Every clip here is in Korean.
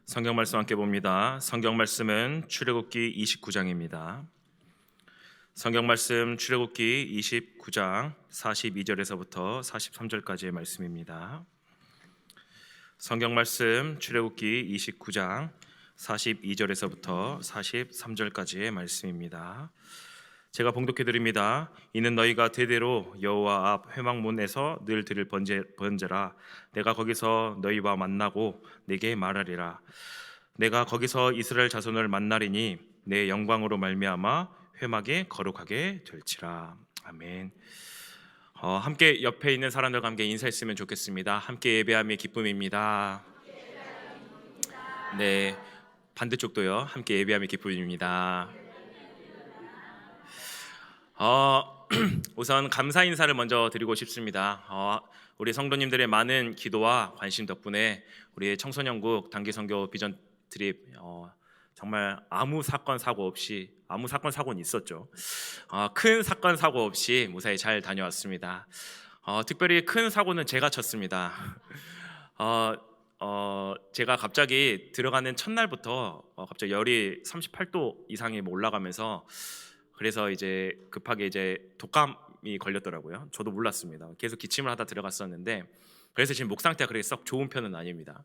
성경 말씀 함께 봅니다. 성경 말씀은 출애굽기 29장입니다. 성경 말씀 출애굽기 29장 42절에서부터 43절까지의 말씀입니다. 성경 말씀 출애굽기 29장 42절에서부터 43절까지의 말씀입니다. 제가 봉독해 드립니다. 이는 너희가 대대로 여호와 앞 회막문에서 늘 들을 번제라. 내가 거기서 너희와 만나고 내게 말하리라. 내가 거기서 이스라엘 자손을 만나리니 내 영광으로 말미암아 회막에 거룩하게 될지라. 아멘. 함께 옆에 있는 사람들과 함께 인사했으면 좋겠습니다. 함께 예배함이 기쁨입니다. 네, 반대쪽도요. 함께 예배함이 기쁨입니다. 우선 감사 인사를 먼저 드리고 싶습니다. 우리 성도님들의 많은 기도와 관심 덕분에 우리 청소년국 단기선교 비전 트립 정말 아무 사건 사고는 있었죠. 큰 사건 사고 없이 무사히 잘 다녀왔습니다. 특별히 큰 사고는 제가 쳤습니다. 제가 갑자기 들어가는 첫날부터 갑자기 열이 38도 이상이 올라가면서 그래서 이제 급하게 이제 독감이 걸렸더라고요. 저도 몰랐습니다. 계속 기침을 하다 들어갔었는데 그래서 지금 목 상태가 그렇게 썩 좋은 편은 아닙니다.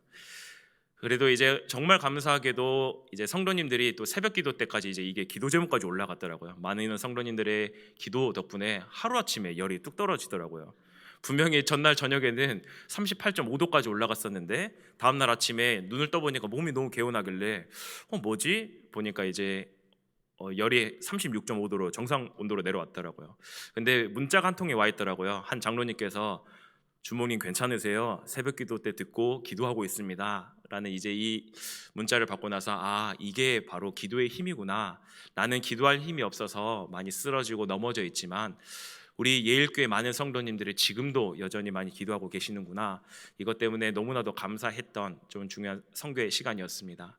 그래도 이제 정말 감사하게도 이제 성도님들이 또 새벽 기도 때까지 이제 이게 기도 제목까지 올라갔더라고요. 많은 성도님들의 기도 덕분에 하루아침에 열이 뚝 떨어지더라고요. 분명히 전날 저녁에는 38.5도까지 올라갔었는데 다음날 아침에 눈을 떠보니까 몸이 너무 개운하길래 뭐지? 보니까 이제 열이 36.5도로 정상 온도로 내려왔더라고요. 근데 문자가 한 통이 와 있더라고요. 한 장로님께서 주목님 괜찮으세요? 새벽 기도 때 듣고 기도하고 있습니다 라는 이제 이 문자를 받고 나서 이게 바로 기도의 힘이구나. 나는 기도할 힘이 없어서 많이 쓰러지고 넘어져 있지만 우리 예일교회 많은 성도님들이 지금도 여전히 많이 기도하고 계시는구나. 이것 때문에 너무나도 감사했던 좀 중요한 성교의 시간이었습니다.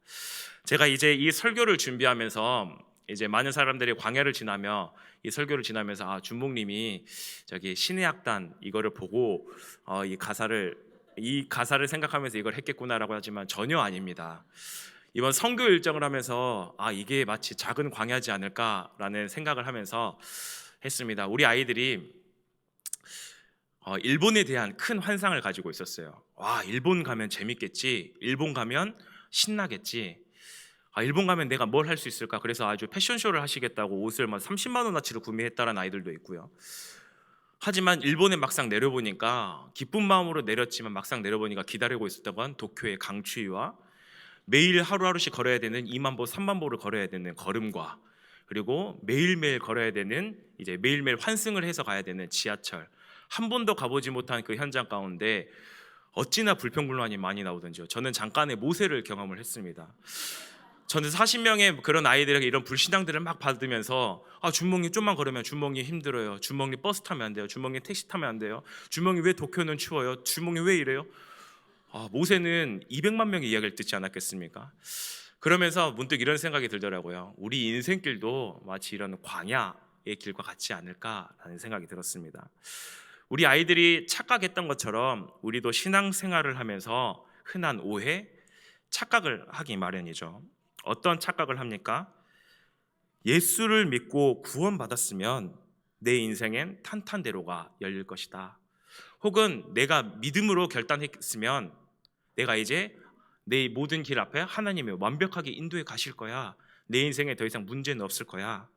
제가 이제 이 설교를 준비하면서 이제 많은 사람들이 광야를 지나며 이 설교를 지나면서 준목님이 저기 신의 악단 이거를 보고 이 가사를 생각하면서 이걸 했겠구나라고 하지만 전혀 아닙니다. 이번 선교 일정을 하면서 이게 마치 작은 광야지 않을까라는 생각을 하면서 했습니다. 우리 아이들이 일본에 대한 큰 환상을 가지고 있었어요. 일본 가면 재밌겠지, 일본 가면 신나겠지, 일본 가면 내가 뭘 할 수 있을까? 그래서 아주 패션쇼를 하시겠다고 옷을 막 30만 원어치를 구매했다라는 아이들도 있고요. 하지만 일본에 막상 내려보니까 기쁜 마음으로 내렸지만 막상 내려보니까 기다리고 있었던 건 도쿄의 강추위와 매일 하루하루씩 걸어야 되는 2만 보, 3만 보를 걸어야 되는 걸음과 그리고 매일매일 걸어야 되는 이제 매일매일 환승을 해서 가야 되는 지하철, 한 번도 가보지 못한 그 현장 가운데 어찌나 불평불만이 많이 나오던지요. 저는 잠깐의 모세를 경험을 했습니다. 저는 40명의 그런 아이들에게 이런 불신앙들을 막 받으면서 주먹님 좀만 걸으면 주먹님 힘들어요. 주먹님 버스 타면 안 돼요. 주먹님 택시 타면 안 돼요. 주먹님 왜 도쿄는 추워요? 주먹님 왜 이래요? 모세는 200만 명의 이야기를 듣지 않았겠습니까? 그러면서 문득 이런 생각이 들더라고요. 우리 인생길도 마치 이런 광야의 길과 같지 않을까라는 생각이 들었습니다. 우리 아이들이 착각했던 것처럼 우리도 신앙생활을 하면서 흔한 오해, 착각을 하기 마련이죠. 어떤 착각을 합니까? 예수를 믿고 구원받았으면 내 인생엔 탄탄대로가 열릴 것이다. 혹은 내가 믿음으로 결단했으면 내가 이제 내 모든 길 앞에 하나님이 완벽하게 인도해 가실 거야. 내 인생에 더 이상 문제는 없을 거야.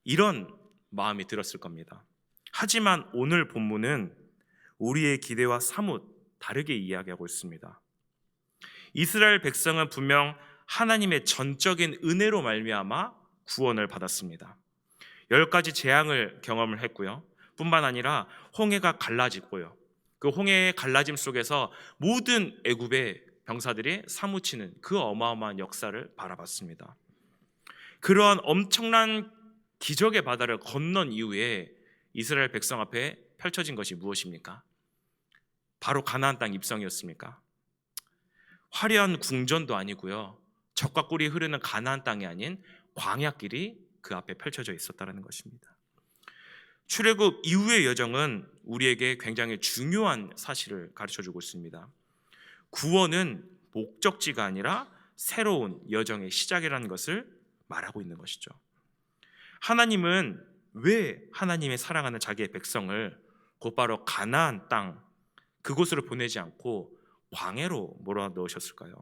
이런 마음이 들었을 겁니다. 하지만 오늘 본문은 우리의 기대와 사뭇 다르게 이야기하고 있습니다. 이스라엘 백성은 분명 하나님의 전적인 은혜로 말미암아 구원을 받았습니다. 10가지 재앙을 경험을 했고요. 뿐만 아니라 홍해가 갈라지고요. 그 홍해의 갈라짐 속에서 모든 애굽의 병사들이 사무치는 그 어마어마한 역사를 바라봤습니다. 그러한 엄청난 기적의 바다를 건넌 이후에 이스라엘 백성 앞에 펼쳐진 것이 무엇입니까? 바로 가나안 땅 입성이었습니까? 화려한 궁전도 아니고요. 적과 꿀이 흐르는 가나안 땅이 아닌 광야길이 그 앞에 펼쳐져 있었다는 것입니다. 출애굽 이후의 여정은 우리에게 굉장히 중요한 사실을 가르쳐주고 있습니다. 구원은 목적지가 아니라 새로운 여정의 시작이라는 것을 말하고 있는 것이죠. 하나님은 왜 하나님의 사랑하는 자기의 백성을 곧바로 가나안 땅 그곳으로 보내지 않고 광야로 몰아넣으셨을까요?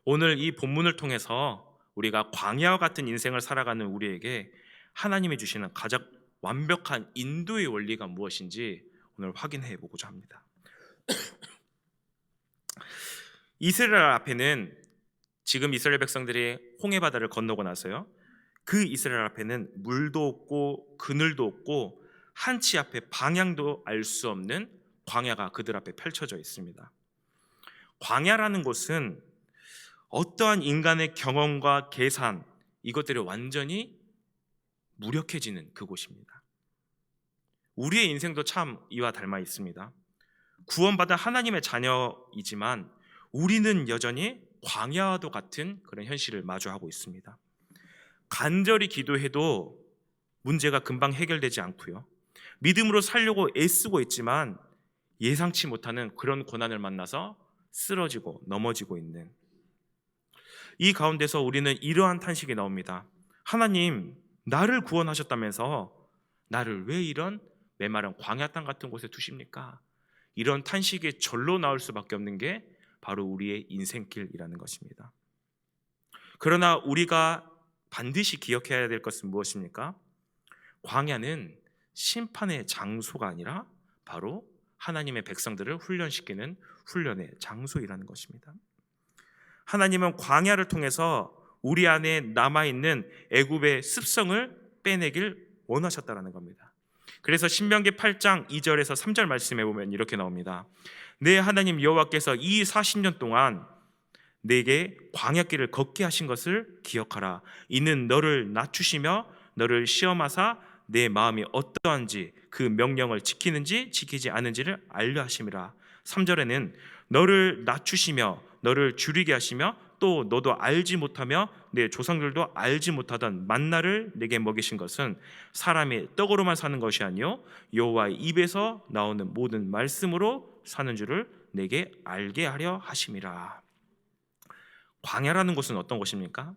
오늘 이 본문을 통해서 우리가 광야와 같은 인생을 살아가는 우리에게 하나님이 주시는 가장 완벽한 인도의 원리가 무엇인지 오늘 확인해 보고자 합니다. 이스라엘 앞에는 지금 이스라엘 백성들이 홍해 바다를 건너고 나서요, 그 이스라엘 앞에는 물도 없고 그늘도 없고 한치 앞에 방향도 알 수 없는 광야가 그들 앞에 펼쳐져 있습니다. 광야라는 곳은 어떠한 인간의 경험과 계산 이것들이 완전히 무력해지는 그곳입니다. 우리의 인생도 참 이와 닮아 있습니다. 구원받은 하나님의 자녀이지만 우리는 여전히 광야와도 같은 그런 현실을 마주하고 있습니다. 간절히 기도해도 문제가 금방 해결되지 않고요, 믿음으로 살려고 애쓰고 있지만 예상치 못하는 그런 고난을 만나서 쓰러지고 넘어지고 있는 이 가운데서 우리는 이러한 탄식이 나옵니다. 하나님, 나를 구원하셨다면서 나를 왜 이런 메마른 광야 땅 같은 곳에 두십니까? 이런 탄식이 절로 나올 수밖에 없는 게 바로 우리의 인생길이라는 것입니다. 그러나 우리가 반드시 기억해야 될 것은 무엇입니까? 광야는 심판의 장소가 아니라 바로 하나님의 백성들을 훈련시키는 훈련의 장소이라는 것입니다. 하나님은 광야를 통해서 우리 안에 남아있는 애굽의 습성을 빼내길 원하셨다는 겁니다. 그래서 신명기 8장 2절에서 3절 말씀해 보면 이렇게 나옵니다. 내 하나님 여호와께서 이 40년 동안 내게 광야길을 걷게 하신 것을 기억하라. 이는 너를 낮추시며 너를 시험하사 내 마음이 어떠한지 그 명령을 지키는지 지키지 않은지를 알려 하심이라. 3절에는 너를 낮추시며 너를 줄이게 하시며 또 너도 알지 못하며 내 조상들도 알지 못하던 만나를 내게 먹이신 것은 사람의 떡으로만 사는 것이 아니요 여호와의 입에서 나오는 모든 말씀으로 사는 줄을 내게 알게 하려 하심이라. 광야라는 곳은 어떤 곳입니까?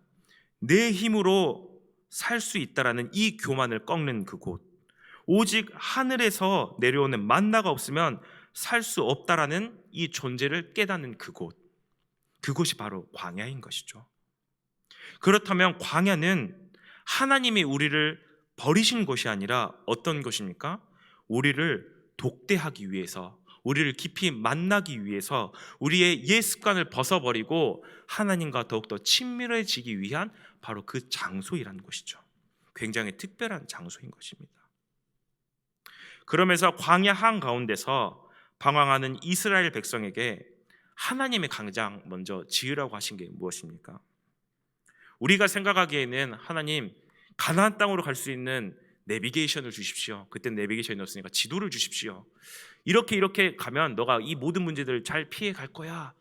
내 힘으로 살 수 있다라는 이 교만을 꺾는 그곳, 오직 하늘에서 내려오는 만나가 없으면 살 수 없다라는 이 존재를 깨닫는 그곳, 그곳이 바로 광야인 것이죠. 그렇다면 광야는 하나님이 우리를 버리신 곳이 아니라 어떤 것입니까? 우리를 독대하기 위해서, 우리를 깊이 만나기 위해서 우리의 옛 습관을 벗어버리고 하나님과 더욱더 친밀해지기 위한 바로 그 장소이라는 것이죠. 굉장히 특별한 장소인 것입니다. 그러면서 광야 한가운데서 방황하는 이스라엘 백성에게 하나님의 가장 먼저 지으라고 하신 게 무엇입니까? 우리가 생각하기에는 하나님 가나안 땅으로 갈 수 있는 내비게이션을 주십시오. 그때 내비게이션이 없으니까 지도를 주십시오. 이렇게 가면 너가 이 모든 문제들을 잘 피해 갈 거야.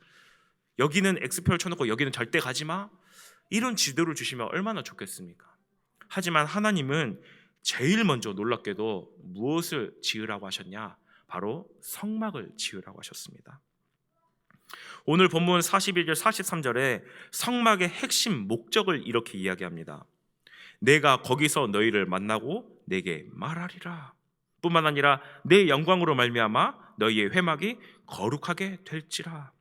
여기는 X표를 쳐놓고 여기는 절대 가지 마. 이런 지도를 주시면 얼마나 좋겠습니까? 하지만 하나님은 제일 먼저 놀랍게도 무엇을 지으라고 하셨냐? 바로 성막을 지으라고 하셨습니다. 오늘 본문 41절 43절에 성막의 핵심 목적을 이렇게 이야기합니다. 내가 거기서 너희를 만나고 내게 말하리라. 뿐만 아니라 내 영광으로 말미암아 너희의 회막이 거룩하게 될지라.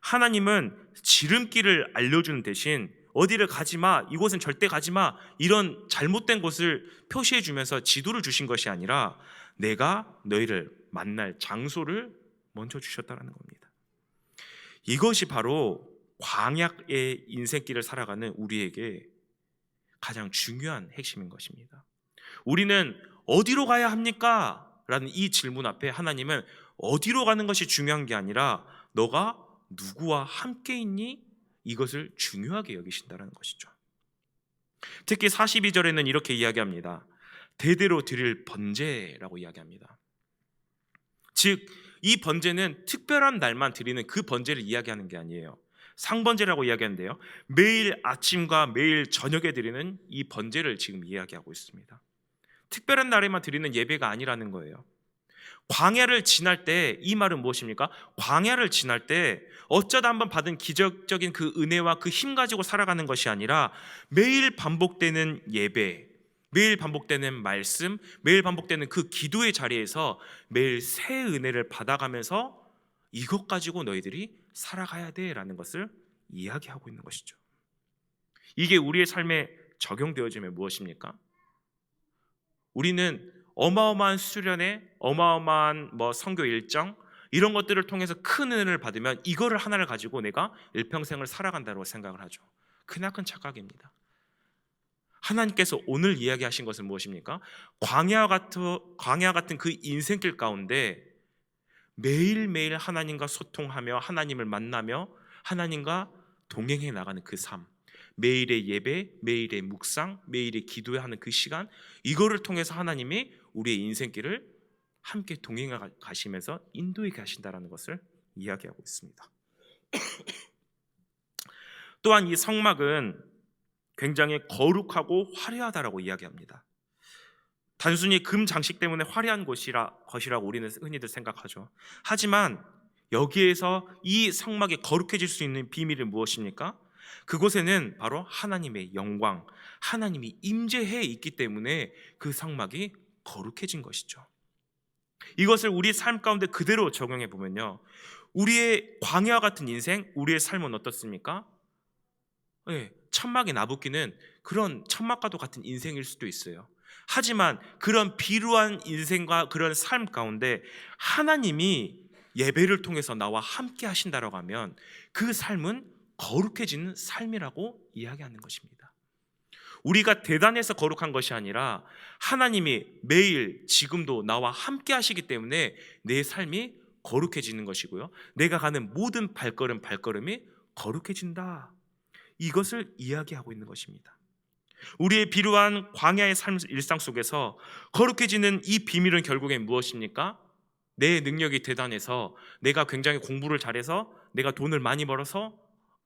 하나님은 지름길을 알려주는 대신 어디를 가지마, 이곳은 절대 가지마, 이런 잘못된 곳을 표시해 주면서 지도를 주신 것이 아니라 내가 너희를 만날 장소를 먼저 주셨다는 겁니다. 이것이 바로 광야의 인생길을 살아가는 우리에게 가장 중요한 핵심인 것입니다. 우리는 어디로 가야 합니까? 라는 이 질문 앞에 하나님은 어디로 가는 것이 중요한 게 아니라 너가 누구와 함께 있니? 이것을 중요하게 여기신다는 것이죠. 특히 42절에는 이렇게 이야기합니다. 대대로 드릴 번제라고 이야기합니다. 즉 이 번제는 특별한 날만 드리는 그 번제를 이야기하는 게 아니에요. 상번제라고 이야기하는데요, 매일 아침과 매일 저녁에 드리는 이 번제를 지금 이야기하고 있습니다. 특별한 날에만 드리는 예배가 아니라는 거예요. 광야를 지날 때, 이 말은 무엇입니까? 광야를 지날 때 어쩌다 한번 받은 기적적인 그 은혜와 그 힘 가지고 살아가는 것이 아니라 매일 반복되는 예배, 매일 반복되는 말씀, 매일 반복되는 그 기도의 자리에서 매일 새 은혜를 받아가면서 이것 가지고 너희들이 살아가야 돼라는 것을 이야기하고 있는 것이죠. 이게 우리의 삶에 적용되어지면 무엇입니까? 우리는 어마어마한 수련회, 어마어마한 선교 일정 이런 것들을 통해서 큰 은혜를 받으면 이거를 하나를 가지고 내가 일평생을 살아간다고 생각을 하죠. 크나큰 착각입니다. 하나님께서 오늘 이야기하신 것은 무엇입니까? 광야 같은 그 인생길 가운데 매일매일 하나님과 소통하며 하나님을 만나며 하나님과 동행해 나가는 그 삶, 매일의 예배, 매일의 묵상, 매일의 기도하는 그 시간, 이거를 통해서 하나님이 우리의 인생길을 함께 동행해 가시면서 인도해 가신다라는 것을 이야기하고 있습니다. 또한 이 성막은 굉장히 거룩하고 화려하다라고 이야기합니다. 단순히 금 장식 때문에 화려한 것이라고 우리는 흔히들 생각하죠. 하지만 여기에서 이 성막이 거룩해질 수 있는 비밀은 무엇입니까? 그곳에는 바로 하나님의 영광, 하나님이 임재해 있기 때문에 그 성막이 거룩해진 것이죠. 이것을 우리 삶 가운데 그대로 적용해 보면요, 우리의 광야 같은 인생, 우리의 삶은 어떻습니까? 천막에 나붓기는 그런 천막과도 같은 인생일 수도 있어요. 하지만 그런 비루한 인생과 그런 삶 가운데 하나님이 예배를 통해서 나와 함께 하신다라고 하면 그 삶은 거룩해지는 삶이라고 이야기하는 것입니다. 우리가 대단해서 거룩한 것이 아니라 하나님이 매일 지금도 나와 함께 하시기 때문에 내 삶이 거룩해지는 것이고요, 내가 가는 모든 발걸음이 거룩해진다, 이것을 이야기하고 있는 것입니다. 우리의 비루한 광야의 삶 일상 속에서 거룩해지는 이 비밀은 결국엔 무엇입니까? 내 능력이 대단해서, 내가 굉장히 공부를 잘해서, 내가 돈을 많이 벌어서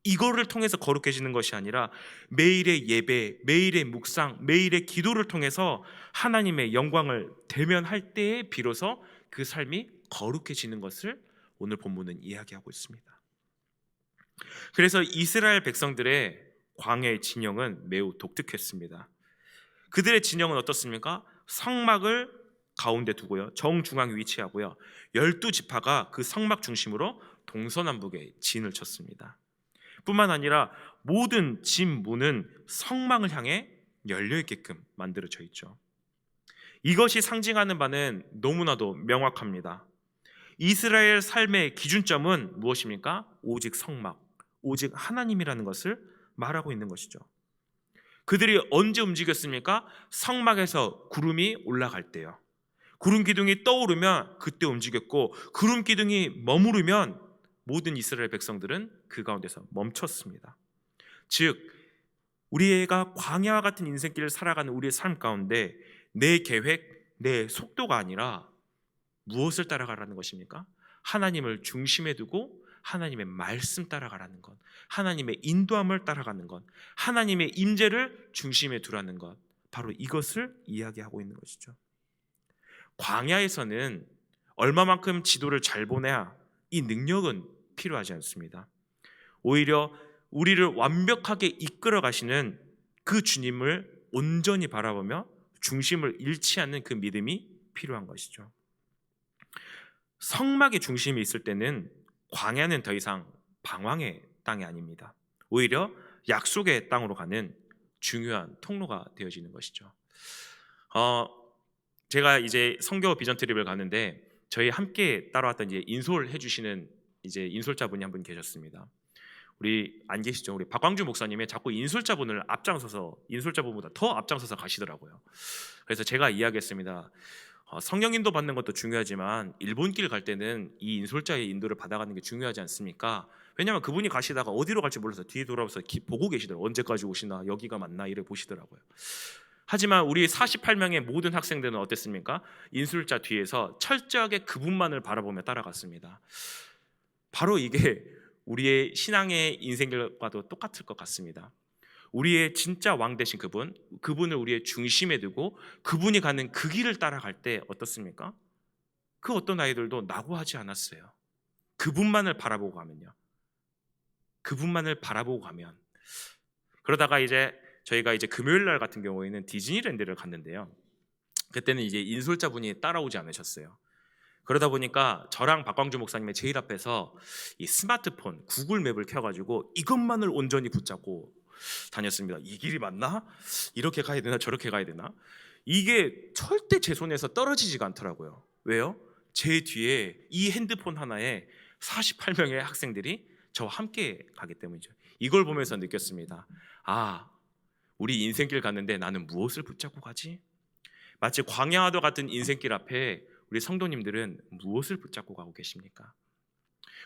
이거를 통해서 거룩해지는 것이 아니라 매일의 예배, 매일의 묵상, 매일의 기도를 통해서 하나님의 영광을 대면할 때에 비로소 그 삶이 거룩해지는 것을 오늘 본문은 이야기하고 있습니다. 그래서 이스라엘 백성들의 광야의 진영은 매우 독특했습니다. 그들의 진영은 어떻습니까? 성막을 가운데 두고요, 정중앙에 위치하고요, 12지파가 그 성막 중심으로 동서남북에 진을 쳤습니다. 뿐만 아니라 모든 집 문은 성막을 향해 열려있게끔 만들어져 있죠. 이것이 상징하는 바는 너무나도 명확합니다. 이스라엘 삶의 기준점은 무엇입니까? 오직 성막, 오직 하나님이라는 것을 말하고 있는 것이죠. 그들이 언제 움직였습니까? 성막에서 구름이 올라갈 때요, 구름 기둥이 떠오르면 그때 움직였고, 구름 기둥이 머무르면 모든 이스라엘 백성들은 그 가운데서 멈췄습니다. 즉, 우리가 광야와 같은 인생길을 살아가는 우리의 삶 가운데 내 계획, 내 속도가 아니라 무엇을 따라가라는 것입니까? 하나님을 중심에 두고 하나님의 말씀 따라가라는 것, 하나님의 인도함을 따라가는 것, 하나님의 임재를 중심에 두라는 것, 바로 이것을 이야기하고 있는 것이죠. 광야에서는 얼마만큼 지도를 잘 보내야 이 능력은 필요하지 않습니다. 오히려 우리를 완벽하게 이끌어 가시는 그 주님을 온전히 바라보며 중심을 잃지 않는 그 믿음이 필요한 것이죠. 성막의 중심이 있을 때는 광야는 더 이상 방황의 땅이 아닙니다. 오히려 약속의 땅으로 가는 중요한 통로가 되어지는 것이죠. 제가 이제 선교 비전 트립을 가는데 저희 함께 따라왔던 이제 인솔해 주시는 이제 인솔자분이 한 분 계셨습니다. 우리 안 계시죠? 우리 박광주 목사님의 자꾸 인솔자분을 앞장서서, 인솔자분보다 더 앞장서서 가시더라고요. 그래서 제가 이야기했습니다. 성령 인도 받는 것도 중요하지만 일본길 갈 때는 이 인솔자의 인도를 받아가는 게 중요하지 않습니까? 왜냐하면 그분이 가시다가 어디로 갈지 몰라서 뒤에 돌아와서 보고 계시더라고요. 언제까지 오시나, 여기가 맞나 이래 보시더라고요. 하지만 우리 48명의 모든 학생들은 어땠습니까? 인솔자 뒤에서 철저하게 그분만을 바라보며 따라갔습니다. 바로 이게 우리의 신앙의 인생과도 똑같을 것 같습니다. 우리의 진짜 왕 되신 그분을 우리의 중심에 두고 그분이 가는 그 길을 따라갈 때 어떻습니까? 그 어떤 아이들도 나고 하지 않았어요. 그분만을 바라보고 가면요. 그분만을 바라보고 가면. 그러다가 이제 저희가 이제 금요일 날 같은 경우에는 디즈니랜드를 갔는데요. 그때는 이제 인솔자분이 따라오지 않으셨어요. 그러다 보니까 저랑 박광주 목사님의 제일 앞에서 이 스마트폰 구글 맵을 켜가지고 이것만을 온전히 붙잡고 다녔습니다. 이 길이 맞나? 이렇게 가야 되나? 저렇게 가야 되나? 이게 절대 제 손에서 떨어지지가 않더라고요. 왜요? 제 뒤에 이 핸드폰 하나에 48명의 학생들이 저와 함께 가기 때문이죠. 이걸 보면서 느꼈습니다. 아, 우리 인생길 갔는데 나는 무엇을 붙잡고 가지? 마치 광야와도 같은 인생길 앞에 우리 성도님들은 무엇을 붙잡고 가고 계십니까?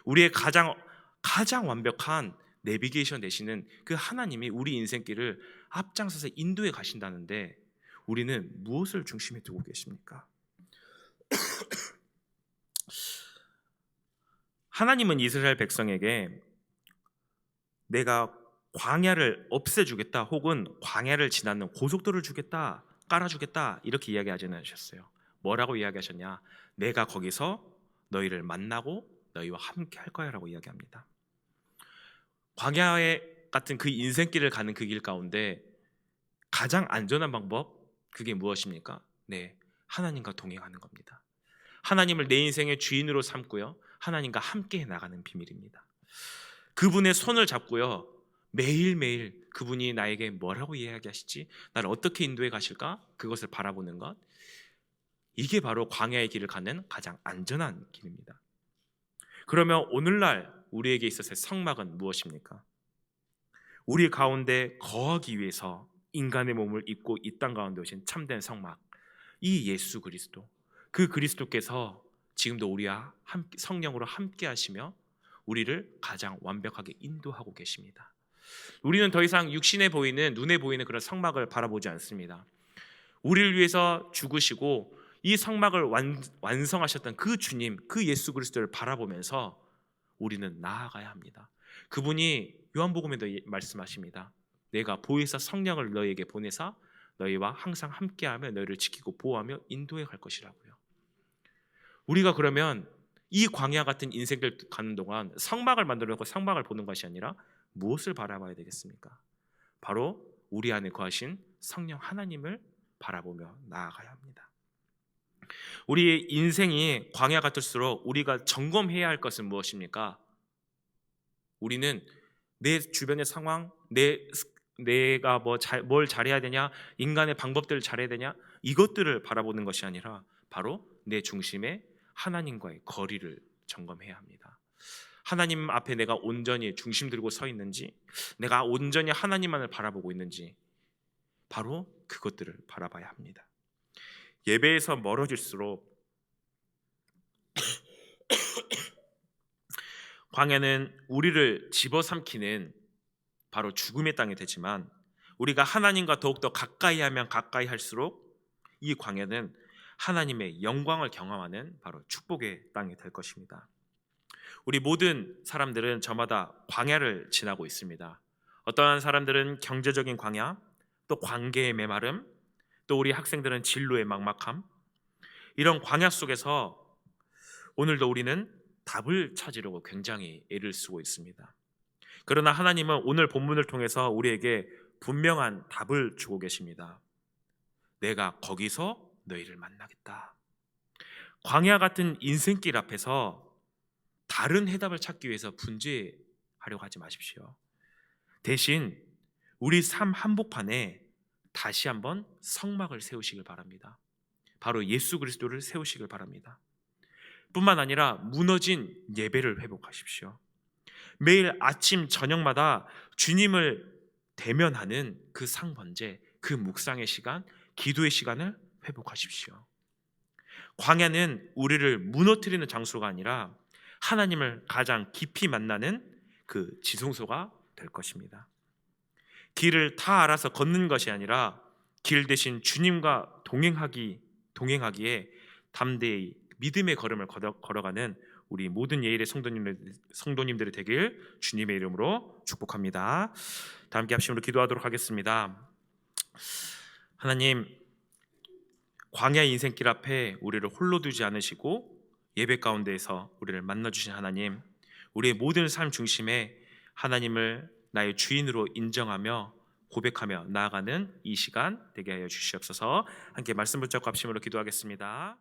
우리의 가장 완벽한 내비게이션 되시는 그 하나님이 우리 인생길을 앞장서서 인도해 가신다는데 우리는 무엇을 중심에 두고 계십니까? 하나님은 이스라엘 백성에게 내가 광야를 없애주겠다 혹은 광야를 지나는 고속도로를 주겠다 깔아주겠다 이렇게 이야기하지 않으셨어요. 뭐라고 이야기하셨냐? 내가 거기서 너희를 만나고 너희와 함께 할 거야 라고 이야기합니다. 광야에 같은 그 인생길을 가는 그 길 가운데 가장 안전한 방법 그게 무엇입니까? 네, 하나님과 동행하는 겁니다. 하나님을 내 인생의 주인으로 삼고요 하나님과 함께 나가는 비밀입니다. 그분의 손을 잡고요 매일매일 그분이 나에게 뭐라고 이야기하실지 나를 어떻게 인도해 가실까 그것을 바라보는 것, 이게 바로 광야의 길을 가는 가장 안전한 길입니다. 그러면 오늘날 우리에게 있어서의 성막은 무엇입니까? 우리 가운데 거하기 위해서 인간의 몸을 입고 이 땅 가운데 오신 참된 성막, 이 예수 그리스도, 그 그리스도께서 지금도 우리와 함께, 성령으로 함께 하시며 우리를 가장 완벽하게 인도하고 계십니다. 우리는 더 이상 육신에 보이는, 눈에 보이는 그런 성막을 바라보지 않습니다. 우리를 위해서 죽으시고 이 성막을 완성하셨던 그 주님, 그 예수 그리스도를 바라보면서 우리는 나아가야 합니다. 그분이 요한복음에도 말씀하십니다. 내가 보혜사 성령을 너희에게 보내사 너희와 항상 함께하며 너희를 지키고 보호하며 인도해 갈 것이라고요. 우리가 그러면 이 광야 같은 인생을 가는 동안 성막을 만들어 놓고 성막을 보는 것이 아니라 무엇을 바라봐야 되겠습니까? 바로 우리 안에 거하신 성령 하나님을 바라보며 나아가야 합니다. 우리의 인생이 광야 같을수록 우리가 점검해야 할 것은 무엇입니까? 우리는 내 주변의 상황, 내가 뭘 잘해야 되냐, 인간의 방법들을 잘해야 되냐, 이것들을 바라보는 것이 아니라 바로 내 중심에 하나님과의 거리를 점검해야 합니다. 하나님 앞에 내가 온전히 중심 들고 서 있는지, 내가 온전히 하나님만을 바라보고 있는지, 바로 그것들을 바라봐야 합니다. 예배에서 멀어질수록 광야는 우리를 집어삼키는 바로 죽음의 땅이 되지만 우리가 하나님과 더욱더 가까이 하면 가까이 할수록 이 광야는 하나님의 영광을 경험하는 바로 축복의 땅이 될 것입니다. 우리 모든 사람들은 저마다 광야를 지나고 있습니다. 어떠한 사람들은 경제적인 광야, 또 관계의 메마름, 또 우리 학생들은 진로의 막막함, 이런 광야 속에서 오늘도 우리는 답을 찾으려고 굉장히 애를 쓰고 있습니다. 그러나 하나님은 오늘 본문을 통해서 우리에게 분명한 답을 주고 계십니다. 내가 거기서 너희를 만나겠다. 광야 같은 인생길 앞에서 다른 해답을 찾기 위해서 분주하려고 하지 마십시오. 대신 우리 삶 한복판에 다시 한번 성막을 세우시길 바랍니다. 바로 예수 그리스도를 세우시길 바랍니다. 뿐만 아니라 무너진 예배를 회복하십시오. 매일 아침 저녁마다 주님을 대면하는 그 상번제, 그 묵상의 시간, 기도의 시간을 회복하십시오. 광야는 우리를 무너뜨리는 장소가 아니라 하나님을 가장 깊이 만나는 그 지성소가 될 것입니다. 길을 다 알아서 걷는 것이 아니라 길 대신 주님과 동행하기에 담대히 믿음의 걸음을 걸어가는 우리 모든 예일의 성도님들이 되길 주님의 이름으로 축복합니다. 다 함께 합심으로 기도하도록 하겠습니다. 하나님, 광야 인생길 앞에 우리를 홀로 두지 않으시고 예배 가운데에서 우리를 만나 주신 하나님, 우리의 모든 삶 중심에 하나님을 나의 주인으로 인정하며 고백하며 나아가는 이 시간 되게 하여 주시옵소서. 함께 말씀 붙잡고 합심으로 기도하겠습니다.